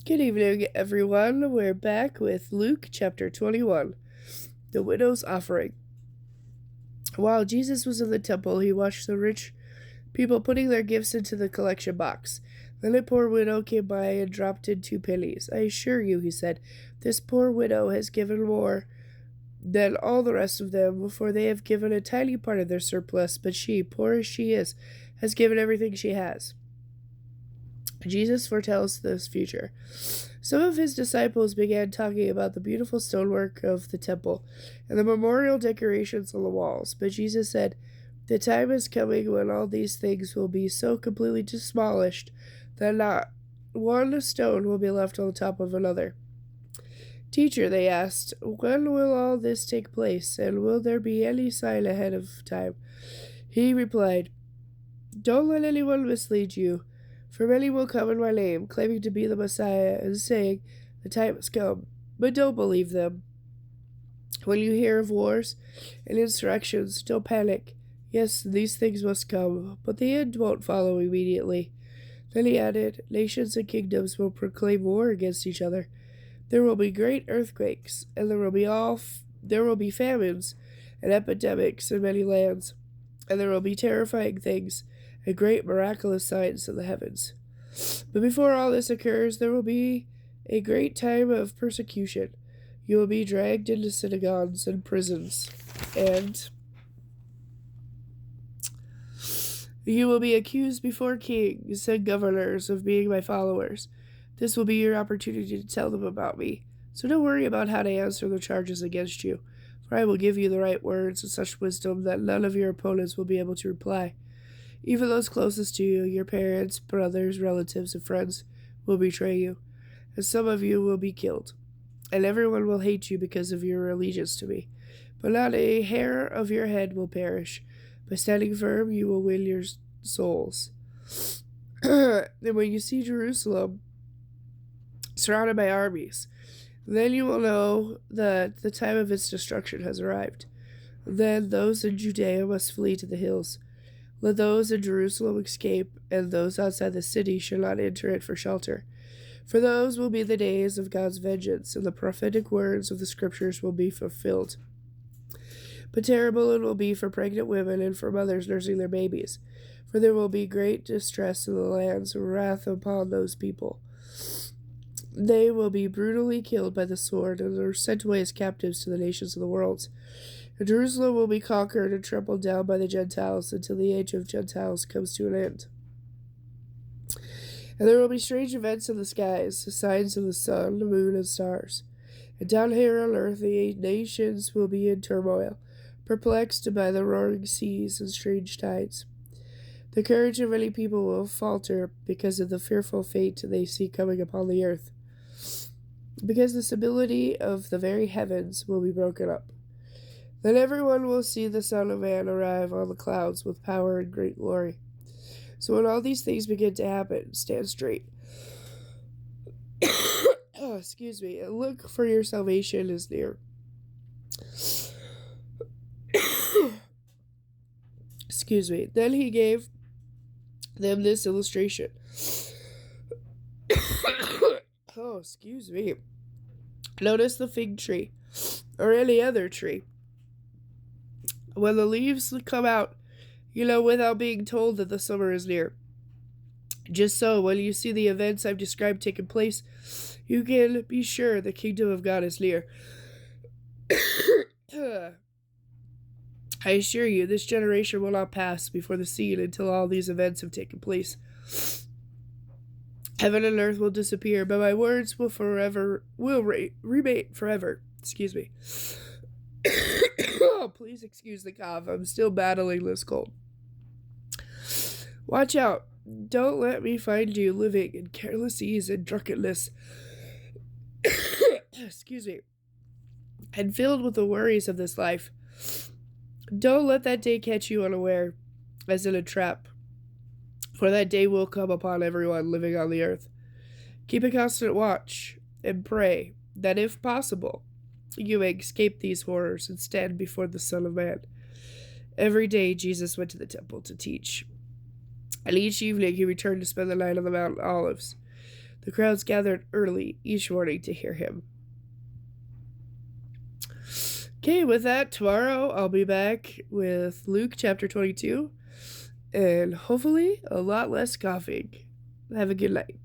Good evening, everyone. We're back with Luke chapter 21, the widow's offering. While Jesus was in the temple, he watched the rich people putting their gifts into the collection box. Then a poor widow came by and dropped in 2 pennies. I assure you, he said, this poor widow has given more than all the rest of them, for they have given a tiny part of their surplus, but she, poor as she is, has given everything she has. Jesus foretells this future. Some of his disciples began talking about the beautiful stonework of the temple and the memorial decorations on the walls, but Jesus said, the time is coming when all these things will be so completely demolished that not one stone will be left on the top of another. Teacher, they asked, when will all this take place, and will there be any sign ahead of time? He replied, don't let anyone mislead you. For many will come in my name, claiming to be the Messiah, and saying, the time has come. But don't believe them. When you hear of wars and insurrections, don't panic. Yes, these things must come, but the end won't follow immediately. Then he added, nations and kingdoms will proclaim war against each other. There will be great earthquakes, and there will be famines and epidemics in many lands, and there will be terrifying things and great miraculous signs in the heavens. But before all this occurs, there will be a great time of persecution. You will be dragged into synagogues and prisons, and you will be accused before kings and governors of being my followers. This will be your opportunity to tell them about me. So don't worry about how to answer the charges against you, for I will give you the right words and such wisdom that none of your opponents will be able to reply. Even those closest to you, your parents, brothers, relatives, and friends, will betray you, and some of you will be killed. And everyone will hate you because of your allegiance to me. But not a hair of your head will perish. By standing firm, you will win your souls. And when you see Jerusalem surrounded by armies, then you will know that the time of its destruction has arrived. Then those in Judea must flee to the hills. Let those in Jerusalem escape, and those outside the city shall not enter it for shelter. For those will be the days of God's vengeance, and the prophetic words of the Scriptures will be fulfilled. But terrible it will be for pregnant women and for mothers nursing their babies, for there will be great distress in the lands and wrath upon those people. They will be brutally killed by the sword, and are sent away as captives to the nations of the world. And Jerusalem will be conquered and trampled down by the Gentiles until the age of Gentiles comes to an end. And there will be strange events in the skies, the signs of the sun, the moon, and stars. And down here on earth the nations will be in turmoil, perplexed by the roaring seas and strange tides. The courage of many people will falter because of the fearful fate they see coming upon the earth, because the stability of the very heavens will be broken up. Then everyone will see the Son of Man arrive on the clouds with power and great glory. So when all these things begin to happen, stand straight. Excuse me, and look, for your salvation is near. Excuse me. Then he gave them this illustration. Oh, excuse me. Notice the fig tree, or any other tree. When the leaves come out, you know without being told that the summer is near. Just so, when you see the events I've described taking place, you can be sure the kingdom of God is near. I assure you, this generation will not pass before the scene until all these events have taken place. Heaven and earth will disappear, but my words will remain forever. Excuse me. Oh, please excuse the cough. I'm still battling this cold. Watch out. Don't let me find you living in careless ease and drunkenness. Excuse me. And filled with the worries of this life. Don't let that day catch you unaware, as in a trap. For that day will come upon everyone living on the earth. Keep a constant watch, and pray that, if possible, you may escape these horrors and stand before the Son of Man. Every day Jesus went to the temple to teach. And each evening he returned to spend the night on the Mount Olives. The crowds gathered early each morning to hear him. Okay, with that, tomorrow I'll be back with Luke chapter 22, and hopefully a lot less coughing. Have a good night.